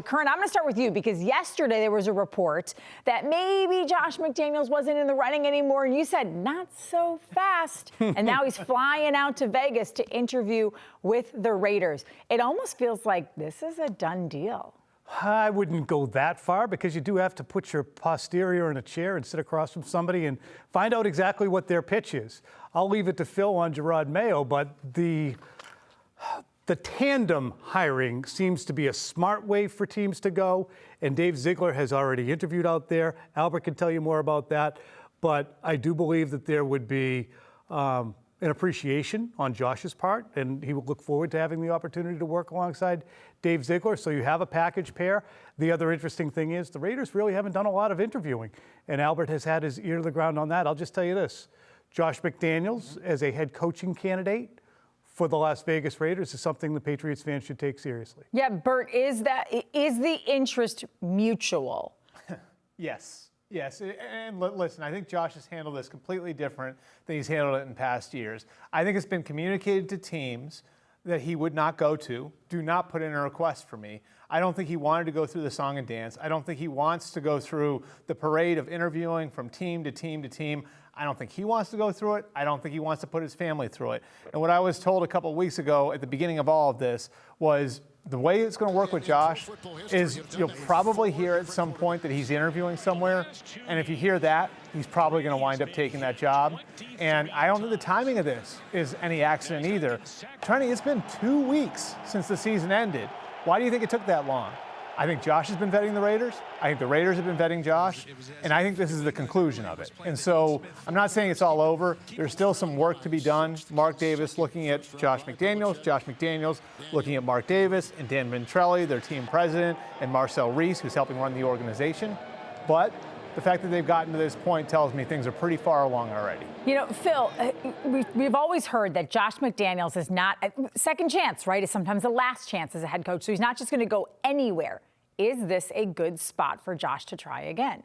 Curran, I'm going to start with you because yesterday there was a report that maybe Josh McDaniels wasn't in the running anymore, and you said not so fast. And now he's flying out to Vegas to interview with the Raiders. It almost feels like this is a done deal. I wouldn't go that far because you do have to put your posterior in a chair and sit across from somebody and find out exactly what their pitch is. I'll leave it to Phil on Jerod Mayo, but the tandem hiring seems to be a smart way for teams to go, and Dave Ziegler has already interviewed out there. Albert can tell you more about that, but I do believe that there would be an appreciation on Josh's part, and he would look forward to having the opportunity to work alongside Dave Ziegler, so you have a package pair. The other interesting thing is the Raiders really haven't done a lot of interviewing, and Albert has had his ear to the ground on that. I'll just tell you this, Josh McDaniels as a head coaching candidate for the Las Vegas Raiders is something the Patriots fans should take seriously. Yeah, Bert, is the interest mutual? Yes. And listen, I think Josh has handled this completely different than he's handled it in past years. I think it's been communicated to teams that he would not go to. Do not put in a request for me. I don't think he wanted to go through the song and dance. I don't think he wants to go through the parade of interviewing from team to team to team. I don't think he wants to go through it. I don't think he wants to put his family through it. And what I was told a couple of weeks ago at the beginning of all of this was the way it's going to work with Josh is you'll probably hear at some point that he's interviewing somewhere. And if you hear that, he's probably going to wind up taking that job. And I don't think the timing of this is any accident either. Trenni, it's been 2 weeks since the season ended. Why do you think it took that long? I think Josh has been vetting the Raiders. I think the Raiders have been vetting Josh. And I think this is the conclusion of it. And so I'm not saying it's all over. There's still some work to be done. Mark Davis looking at Josh McDaniels looking at Mark Davis, and Dan Ventrelli, their team president, and Marcel Reese, who's helping run the organization. But the fact that they've gotten to this point tells me things are pretty far along already. You know, Phil, we've always heard that Josh McDaniels is not a second chance, right? Is sometimes the last chance as a head coach. So he's not just going to go anywhere. Is this a good spot for Josh to try again?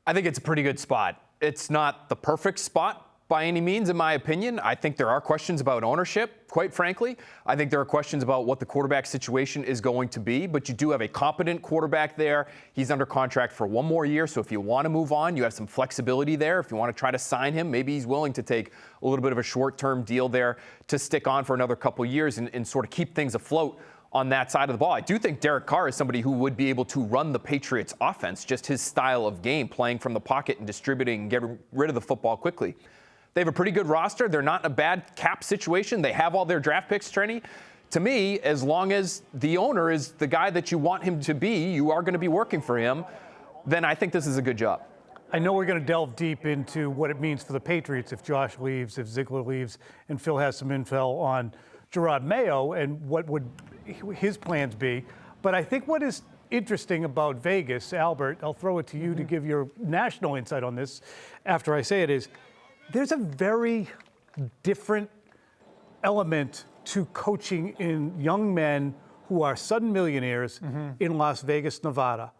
I think it's a pretty good spot. It's not the perfect spot by any means, in my opinion. I think there are questions about ownership, quite frankly. I think there are questions about what the quarterback situation is going to be, but you do have a competent quarterback there. He's under contract for 1 more year, so if you want to move on, you have some flexibility there. If you want to try to sign him, maybe he's willing to take a little bit of a short-term deal there to stick on for another couple years and sort of keep things afloat on that side of the ball. I do think Derek Carr is somebody who would be able to run the Patriots offense, just his style of game, playing from the pocket and distributing and getting rid of the football quickly. They have a pretty good roster. They're not in a bad cap situation. They have all their draft picks, Trenni. To me, as long as the owner is the guy that you want him to be, you are going to be working for him, then I think this is a good job. I know we're going to delve deep into what it means for the Patriots if Josh leaves, if Ziegler leaves, and Phil has some info on Jerod Mayo and what would his plans be. But I think what is interesting about Vegas, Albert, I'll throw it to you to give your national insight on this after I say it, is there's a very different element to coaching in young men who are sudden millionaires in Las Vegas, Nevada,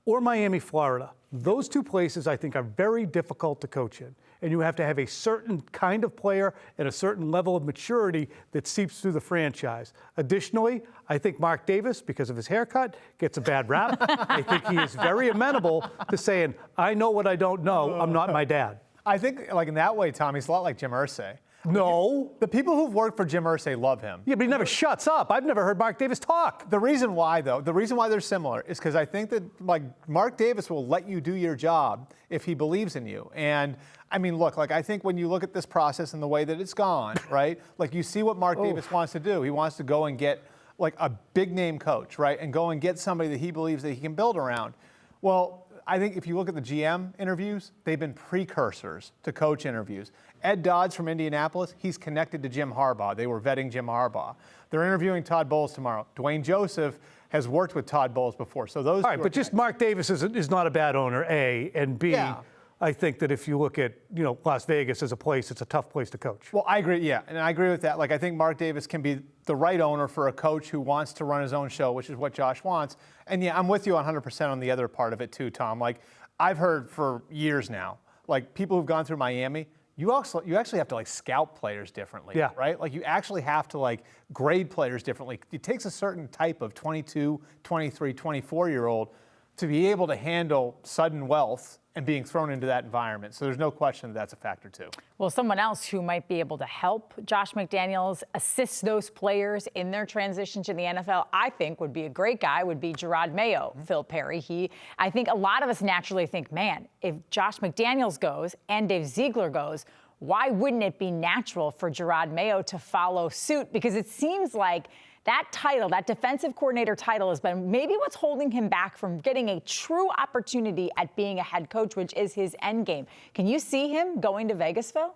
or Miami, Florida. Those two places I think are very difficult to coach in. And you have to have a certain kind of player and a certain level of maturity that seeps through the franchise. Additionally, I think Mark Davis, because of his haircut, gets a bad rap. I think he is very amenable to saying, I know what I don't know. I'm not my dad. I think, like in that way, Tommy, it's a lot like Jim Irsay. No. The people who've worked for Jim Irsay love him. Yeah, but he never shuts up. I've never heard Mark Davis talk. The reason why they're similar is because I think that, like, Mark Davis will let you do your job if he believes in you. And, I mean, look, like, I think when you look at this process and the way that it's gone, right, like, you see what Mark Davis wants to do. He wants to go and get, like, a big-name coach, right, and go and get somebody that he believes that he can build around. Well, I think if you look at the GM interviews, they've been precursors to coach interviews. Ed Dodds from Indianapolis, he's connected to Jim Harbaugh. They were vetting Jim Harbaugh. They're interviewing Todd Bowles tomorrow. Dwayne Joseph has worked with Todd Bowles before. So those. All right, but just Mark Davis is not a bad owner, A, and B. Yeah. I think that if you look at, Las Vegas as a place, it's a tough place to coach. Well, I agree, yeah, and I agree with that. Like, I think Mark Davis can be the right owner for a coach who wants to run his own show, which is what Josh wants. And yeah, I'm with you 100% on the other part of it too, Tom. Like, I've heard for years now, like, people who've gone through Miami, you actually have to like scout players differently, Yeah. right? Like you actually have to like grade players differently. It takes a certain type of 22, 23, 24-year-old to be able to handle sudden wealth and being thrown into that environment. So there's no question that that's a factor too. Well, someone else who might be able to help Josh McDaniels assist those players in their transition to the NFL, I think would be a great guy, would be Jerod Mayo, Phil Perry. I think a lot of us naturally think, man, if Josh McDaniels goes and Dave Ziegler goes, why wouldn't it be natural for Jerod Mayo to follow suit? Because it seems like that title, that defensive coordinator title, has been maybe what's holding him back from getting a true opportunity at being a head coach, which is his end game. Can you see him going to Vegas, Phil?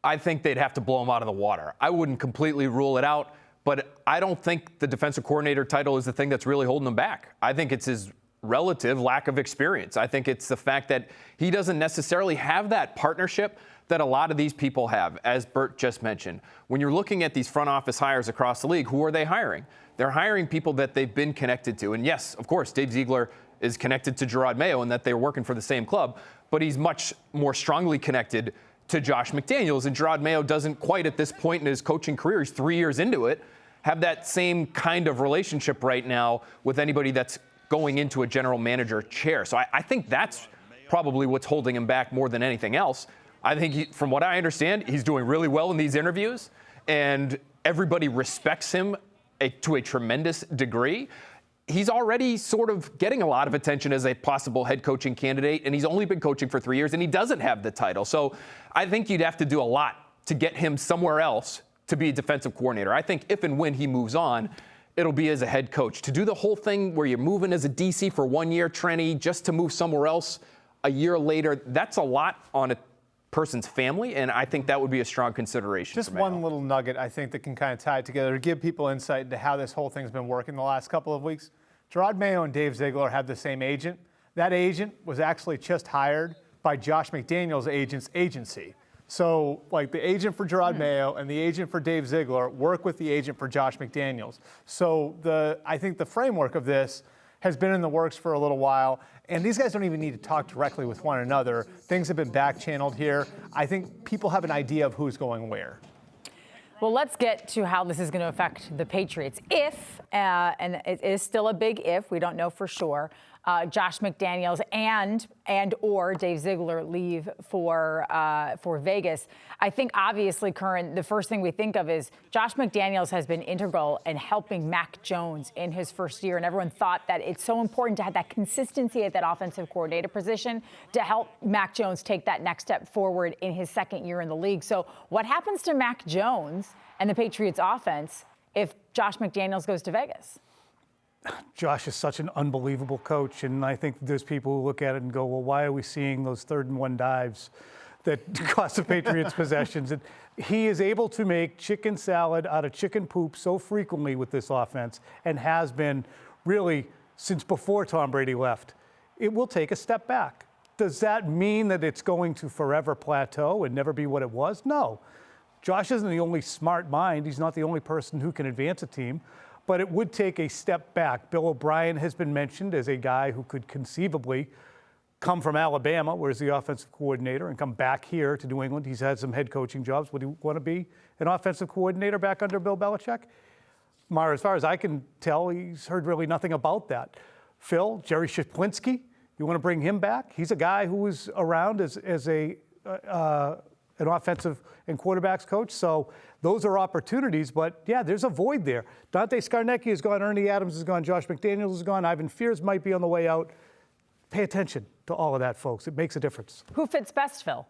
I think they'd have to blow him out of the water. I wouldn't completely rule it out, but I don't think the defensive coordinator title is the thing that's really holding him back. I think it's his relative lack of experience. I think it's the fact that he doesn't necessarily have that partnership that a lot of these people have, as Bert just mentioned. When you're looking at these front office hires across the league, who are they hiring? They're hiring people that they've been connected to. And yes, of course, Dave Ziegler is connected to Jerod Mayo and that they're working for the same club, but he's much more strongly connected to Josh McDaniels. And Jerod Mayo doesn't quite at this point in his coaching career, he's 3 years into it, have that same kind of relationship right now with anybody that's going into a general manager chair. So I think that's probably what's holding him back more than anything else. I think, from what I understand, he's doing really well in these interviews, and everybody respects him to a tremendous degree. He's already sort of getting a lot of attention as a possible head coaching candidate, and he's only been coaching for 3 years, and he doesn't have the title. So I think you'd have to do a lot to get him somewhere else to be a defensive coordinator. I think if and when he moves on, it'll be as a head coach. To do the whole thing where you're moving as a DC for 1 year, Trenni, just to move somewhere else a year later, that's a lot on a person's family, and I think that would be a strong consideration. Just one little nugget I think that can kind of tie it together to give people insight into how this whole thing's been working the last couple of weeks. Jerod Mayo and Dave Ziegler have the same agent. That agent was actually just hired by Josh McDaniels' agent's agency. So, like, the agent for Jerod Mayo and the agent for Dave Ziegler work with the agent for Josh McDaniels. So I think the framework of this has been in the works for a little while, and these guys don't even need to talk directly with one another. Things have been back-channeled here. I think people have an idea of who's going where. Well, let's get to how this is going to affect the Patriots. If, and it is still a big if, we don't know for sure, Josh McDaniels and or Dave Ziegler leave for Vegas. I think obviously, Curran, the first thing we think of is Josh McDaniels has been integral in helping Mac Jones in his first year, and everyone thought that it's so important to have that consistency at that offensive coordinator position to help Mac Jones take that next step forward in his second year in the league. So what happens to Mac Jones and the Patriots offense if Josh McDaniels goes to Vegas? Josh is such an unbelievable coach, and I think there's people who look at it and go, well, why are we seeing those 3rd and 1 dives that cost the Patriots possessions? And he is able to make chicken salad out of chicken poop so frequently with this offense, and has been really since before Tom Brady left. It will take a step back. Does that mean that it's going to forever plateau and never be what it was? No. Josh isn't the only smart mind. He's not the only person who can advance a team. But it would take a step back. Bill O'Brien has been mentioned as a guy who could conceivably come from Alabama, where he's the offensive coordinator, and come back here to New England. He's had some head coaching jobs. Would he want to be an offensive coordinator back under Bill Belichick? Mara, as far as I can tell, he's heard really nothing about that. Phil, Jerry Shaplinski, you want to bring him back? He's a guy who was around as an offensive and quarterbacks coach. So those are opportunities, but yeah, there's a void there. Dante Scarnecchia is gone, Ernie Adams is gone, Josh McDaniels is gone, Ivan Fears might be on the way out. Pay attention to all of that, folks. It makes a difference. Who fits best, Phil?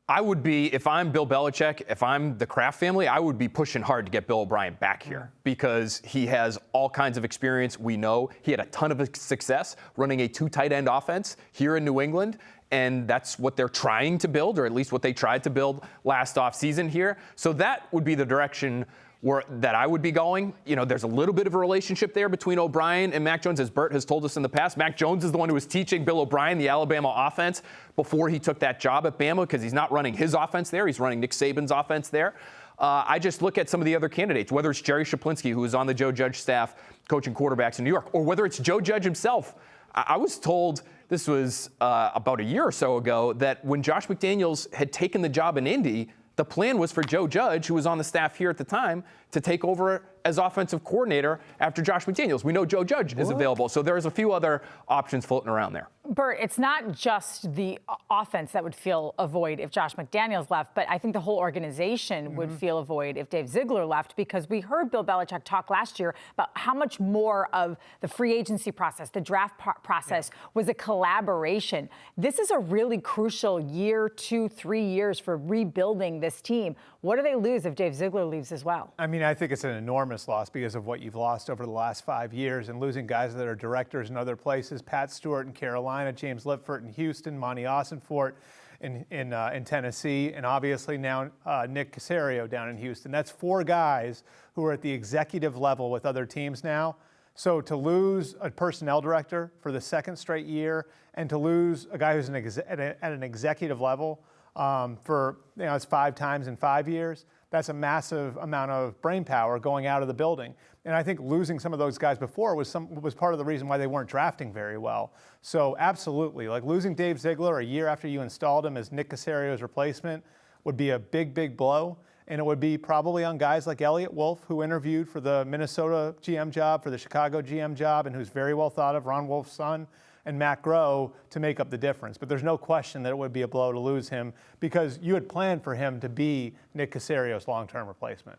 I would be, if I'm Bill Belichick, if I'm the Kraft family, I would be pushing hard to get Bill O'Brien back here because he has all kinds of experience. We know he had a ton of success running a 2 tight end offense here in New England. And that's what they're trying to build, or at least what they tried to build last offseason here. So that would be the direction that I would be going. You know, there's a little bit of a relationship there between O'Brien and Mac Jones, as Bert has told us in the past. Mac Jones is the one who was teaching Bill O'Brien the Alabama offense before he took that job at Bama, because he's not running his offense there. He's running Nick Saban's offense there. I just look at some of the other candidates, whether it's Jerry Shaplinski, who is on the Joe Judge staff coaching quarterbacks in New York, or whether it's Joe Judge himself. I was told, this was about a year or so ago, that when Josh McDaniels had taken the job in Indy, the plan was for Joe Judge, who was on the staff here at the time, to take over as offensive coordinator after Josh McDaniels. We know Joe Judge is available, so there's a few other options floating around there. Bert, it's not just the offense that would feel a void if Josh McDaniels left, but I think the whole organization would feel a void if Dave Ziegler left, because we heard Bill Belichick talk last year about how much more of the free agency process, the draft process, was a collaboration. This is a really crucial year, 2, 3 years for rebuilding this team. What do they lose if Dave Ziegler leaves as well? I mean, I think it's an enormous loss because of what you've lost over the last 5 years and losing guys that are directors in other places. Pat Stewart in Carolina, James Lipfort in Houston, Monty Ossenfort in Tennessee, and obviously now Nick Caserio down in Houston. That's 4 guys who are at the executive level with other teams now. So to lose a personnel director for the 2nd straight year and to lose a guy who's at an executive level for, it's 5 times in 5 years, that's a massive amount of brain power going out of the building. And I think losing some of those guys before was part of the reason why they weren't drafting very well. So absolutely, like losing Dave Ziegler a year after you installed him as Nick Caserio's replacement would be a big, big blow. And it would be probably on guys like Elliott Wolf, who interviewed for the Minnesota GM job, for the Chicago GM job, and who's very well thought of, Ron Wolf's son, and Matt Groh, to make up the difference. But there's no question that it would be a blow to lose him because you had planned for him to be Nick Caserio's long-term replacement.